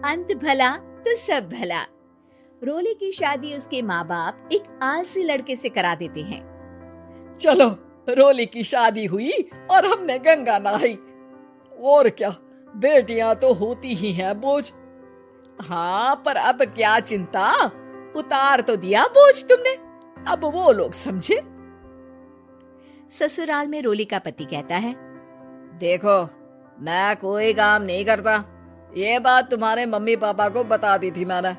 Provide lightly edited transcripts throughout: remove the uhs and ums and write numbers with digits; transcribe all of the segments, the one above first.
अंत भला तो सब भला। रोली की शादी उसके माँ बाप एक आलसी लड़के से करा देते हैं। चलो, रोली की शादी हुई और हमने गंगा नहाई। और क्या, बेटियां तो होती ही हैं बोझ। हाँ, पर अब क्या चिंता, उतार तो दिया बोझ तुमने, अब वो लोग समझे। ससुराल में रोली का पति कहता है, देखो, मैं कोई काम नहीं करता, ये बात तुम्हारे मम्मी पापा को बता दी थी मैंने।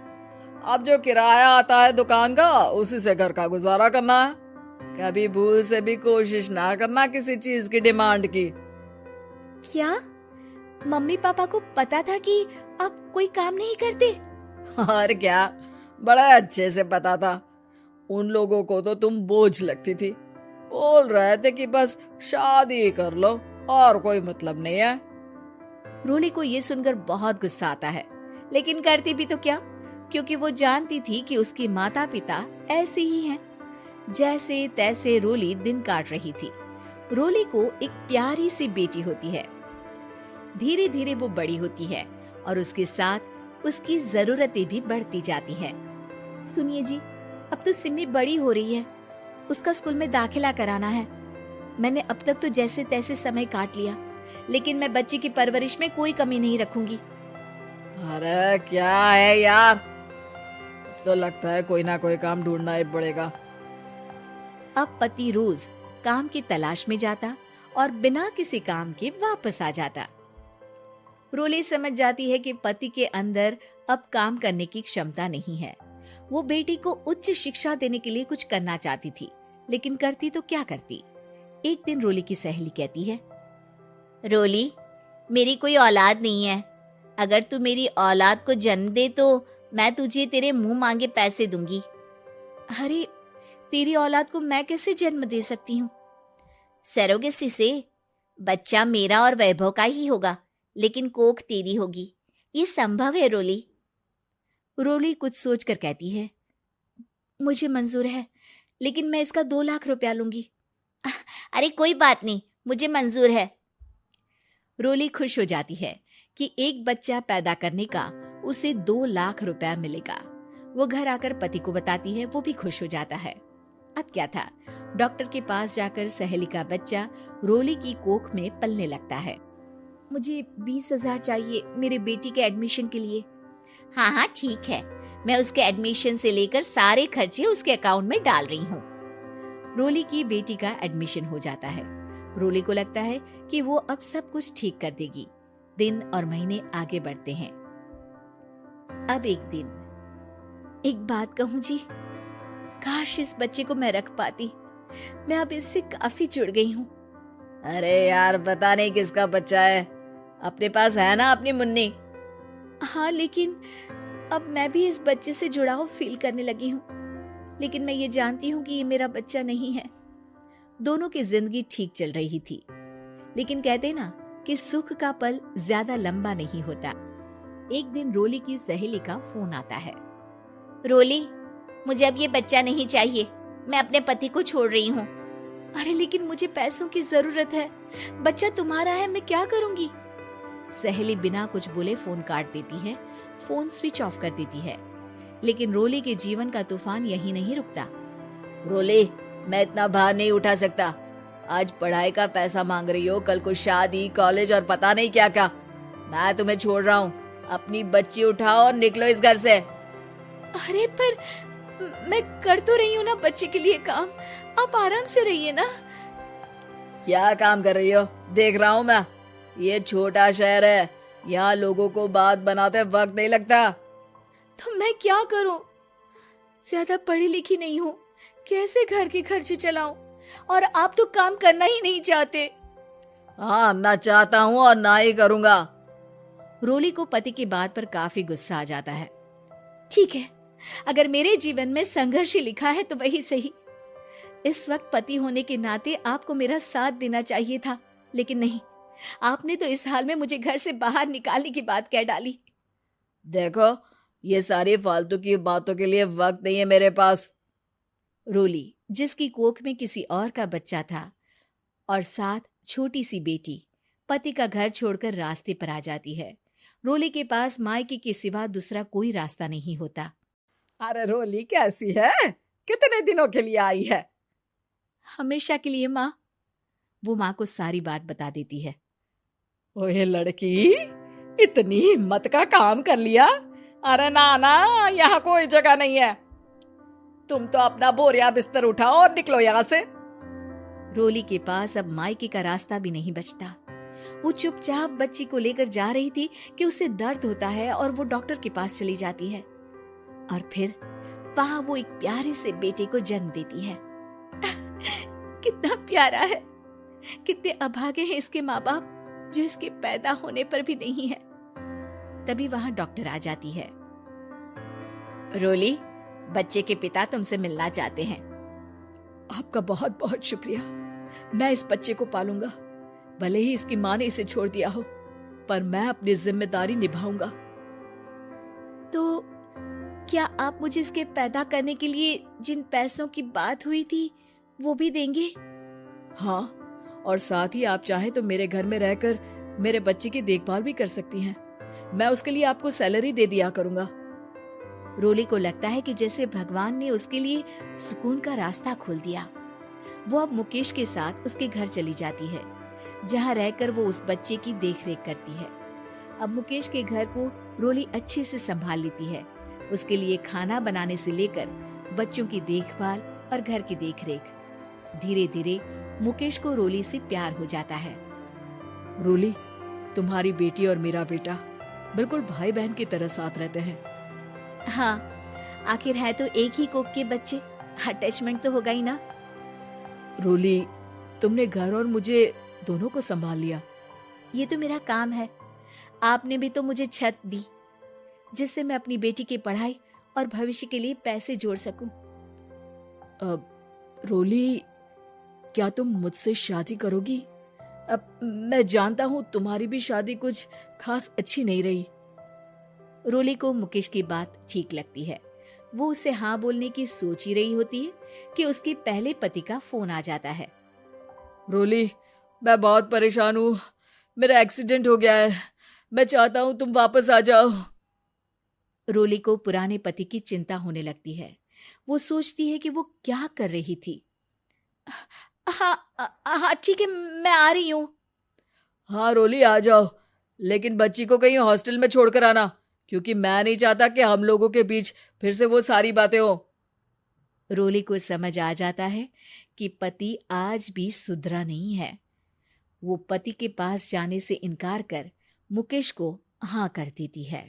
अब जो किराया आता है दुकान का, उसी से घर का गुजारा करना है। कभी भूल से भी कोशिश ना करना किसी चीज की डिमांड की। क्या मम्मी पापा को पता था कि आप कोई काम नहीं करते? और क्या, बड़ा अच्छे से पता था। उन लोगों को तो तुम बोझ लगती थी, बोल रहे थे कि बस शादी कर लो और कोई मतलब नहीं है। रोली को ये सुनकर बहुत गुस्सा आता है, लेकिन करती भी तो क्या, क्योंकि वो जानती थी कि उसके माता पिता ऐसे ही हैं। जैसे तैसे रोली दिन काट रही थी। रोली को एक प्यारी सी बेटी होती है। धीरे धीरे वो बड़ी होती है और उसके साथ उसकी जरूरतें भी बढ़ती जाती है। सुनिए जी, अब तो सिमी बड़ी हो रही है, उसका स्कूल में दाखिला कराना है। मैंने अब तक तो जैसे तैसे समय काट लिया, लेकिन मैं बच्ची की परवरिश में कोई कमी नहीं रखूंगी। अरे क्या है यार, तो लगता है कोई ना कोई काम ढूंढना ही पड़ेगा। अब पति रोज काम की तलाश में जाता और बिना किसी काम के वापस आ जाता। रोली समझ जाती है कि पति के अंदर अब काम करने की क्षमता नहीं है। वो बेटी को उच्च शिक्षा देने के लिए कुछ करना चाहती थी, लेकिन करती तो क्या करती। एक दिन रोली की सहेली कहती है, रोली, मेरी कोई औलाद नहीं है। अगर तू मेरी औलाद को जन्म दे तो मैं तुझे तेरे मुंह मांगे पैसे दूंगी। अरे, तेरी औलाद को मैं कैसे जन्म दे सकती हूँ? सरोगेसी से। बच्चा मेरा और वैभव का ही होगा, लेकिन कोख तेरी होगी। ये संभव है रोली। रोली कुछ सोचकर कहती है, मुझे मंजूर है, लेकिन मैं इसका 2 लाख रुपया लूंगी। अरे कोई बात नहीं, मुझे मंजूर है। रोली खुश हो जाती है कि एक बच्चा पैदा करने का उसे 2 लाख रुपया मिलेगा। वो घर आकर पति को बताती है, वो भी खुश हो जाता है। अब क्या था, डॉक्टर के पास जाकर सहेली का बच्चा रोली की कोख में पलने लगता है। मुझे 20,000 चाहिए मेरे बेटी के एडमिशन के लिए। हाँ हाँ ठीक है, मैं उसके एडमिशन से लेकर सारे खर्चे उसके अकाउंट में डाल रही हूँ। रोली की बेटी का एडमिशन हो जाता है। रोली को लगता है कि वो अब सब कुछ ठीक कर देगी। दिन और महीने आगे बढ़ते हैं। अब एक दिन, एक बात कहूँ जी, काश इस बच्चे को मैं रख पाती। मैं अब इससे काफी जुड़ गई हूँ। अरे यार, पता नहीं किसका बच्चा है, अपने पास है ना अपनी मुन्नी। हाँ, लेकिन अब मैं भी इस बच्चे से जुड़ाव फील करने लगी हूँ, लेकिन मैं ये जानती हूँ कि ये मेरा बच्चा नहीं है। दोनों की जिंदगी ठीक चल रही थी, लेकिन कहते ना कि सुख का पल ज्यादा लंबा नहीं होता। एक दिन रोली की सहेली का फोन आता है। रोली, मुझे अब ये बच्चा नहीं चाहिए, मैं अपने पति को छोड़ रही हूँ। अरे लेकिन मुझे पैसों की जरूरत है, बच्चा तुम्हारा है, मैं क्या करूंगी? सहेली बिना कुछ बोले फोन काट देती है, फोन स्विच ऑफ कर देती है। लेकिन रोली के जीवन का तूफान यही नहीं रुकता। रोली, मैं इतना भार नहीं उठा सकता। आज पढ़ाई का पैसा मांग रही हो, कल को शादी, कॉलेज और पता नहीं क्या क्या। मैं तुम्हें छोड़ रहा हूँ, अपनी बच्ची उठाओ और निकलो इस घर से। अरे पर मैं कर तो रही हूँ ना बच्चे के लिए काम, आप आराम से रहिए ना। क्या काम कर रही हो, देख रहा हूँ मैं। ये छोटा शहर है, यहाँ लोगों को बात बनाते वक्त नहीं लगता। तो मैं क्या करूं? ज्यादा पढ़ी लिखी नहीं हूँ, कैसे घर के खर्चे चलाऊं? और आप तो काम करना ही नहीं चाहते। हाँ, ना चाहता हूँ और ना ही करूंगा। रोली को पति की बात पर काफी गुस्सा आ जाता है। ठीक है, अगर मेरे जीवन में संघर्ष ही लिखा है तो वही सही। इस वक्त पति होने के नाते आपको मेरा साथ देना चाहिए था, लेकिन नहीं, आपने तो इस हाल में मुझे घर से बाहर निकालने की बात कह डाली। देखो, ये सारी फालतू की बातों के लिए वक्त नहीं है मेरे पास। रोली, जिसकी कोख में किसी और का बच्चा था और साथ छोटी सी बेटी, पति का घर छोड़कर रास्ते पर आ जाती है। रोली के पास मायके के सिवा दूसरा कोई रास्ता नहीं होता। अरे रोली कैसी है? कितने दिनों के लिए आई है? हमेशा के लिए माँ। वो माँ को सारी बात बता देती है। ओए लड़की, इतनी हिम्मत का काम कर लिया। अरे ना ना, यहाँ कोई जगह नहीं है। तुम तो अपना बोरिया बिस्तर उठाओ और निकलो यहाँ से। रोली के पास अब मायके का रास्ता भी नहीं बचता। वो चुपचाप बच्ची को लेकर जा रही थी कि उसे दर्द होता है और वो डॉक्टर के पास चली जाती है और फिर वहां वो एक प्यारे से बेटे को जन्म देती है। कितना प्यारा है, कितने अभागे हैं इसके माँ बाप जो इसके पैदा होने पर भी नहीं है। तभी वहां डॉक्टर आ जाती है। रोली, बच्चे के पिता तुमसे मिलना चाहते हैं। आपका बहुत बहुत शुक्रिया। मैं इस बच्चे को पालूंगा, भले ही इसकी माँ ने इसे छोड़ दिया हो, पर मैं अपनी जिम्मेदारी निभाऊंगा। तो क्या आप मुझे इसके पैदा करने के लिए जिन पैसों की बात हुई थी वो भी देंगे? हाँ, और साथ ही आप चाहें तो मेरे घर में रहकर मेरे बच्चे की देखभाल भी कर सकती हैं। मैं उसके लिए आपको सैलरी दे दिया करूंगा। रोली को लगता है कि जैसे भगवान ने उसके लिए सुकून का रास्ता खोल दिया। वो अब मुकेश के साथ उसके घर चली जाती है, जहाँ रहकर वो उस बच्चे की देखरेख करती है। अब मुकेश के घर को रोली अच्छे से संभाल लेती है। उसके लिए खाना बनाने से लेकर बच्चों की देखभाल और घर की देखरेख। धीरे धीरे मुकेश को रोली से प्यार हो जाता है। रोली, तुम्हारी बेटी और मेरा बेटा बिल्कुल भाई बहन की तरह साथ रहते हैं। हाँ, आखिर है तो एक ही कोख के बच्चे, अटैचमेंट तो होगा ही ना। रोली, तुमने घर और मुझे दोनों को संभाल लिया। ये तो मेरा काम है। आपने भी तो मुझे छत दी जिससे मैं अपनी बेटी की पढ़ाई और भविष्य के लिए पैसे जोड़ सकूं। अब रोली, क्या तुम मुझसे शादी करोगी? अब मैं जानता हूं तुम्हारी भी शादी कुछ खास अच्छी नहीं रही। रोली को मुकेश की बात ठीक लगती है। वो उसे हाँ बोलने की सोच ही रही होती है कि उसके पहले पति का फोन आ जाता है। रोली, मैं बहुत परेशान हूँ। मेरा एक्सीडेंट हो गया है। मैं चाहता हूँ तुम वापस आ जाओ। रोली को पुराने पति की चिंता होने लगती है। वो सोचती है कि वो क्या कर रही थी। हाँ ठीक है, मैं आ रही हूँ। हाँ रोली, आ जाओ, लेकिन बच्ची को कहीं हॉस्टल में छोड़कर आना, क्योंकि मैं नहीं चाहता कि हम लोगों के बीच फिर से वो सारी बातें हो। रोली को समझ आ जाता है कि पति आज भी सुधरा नहीं है। वो पति के पास जाने से इनकार कर मुकेश को हाँ कर देती है।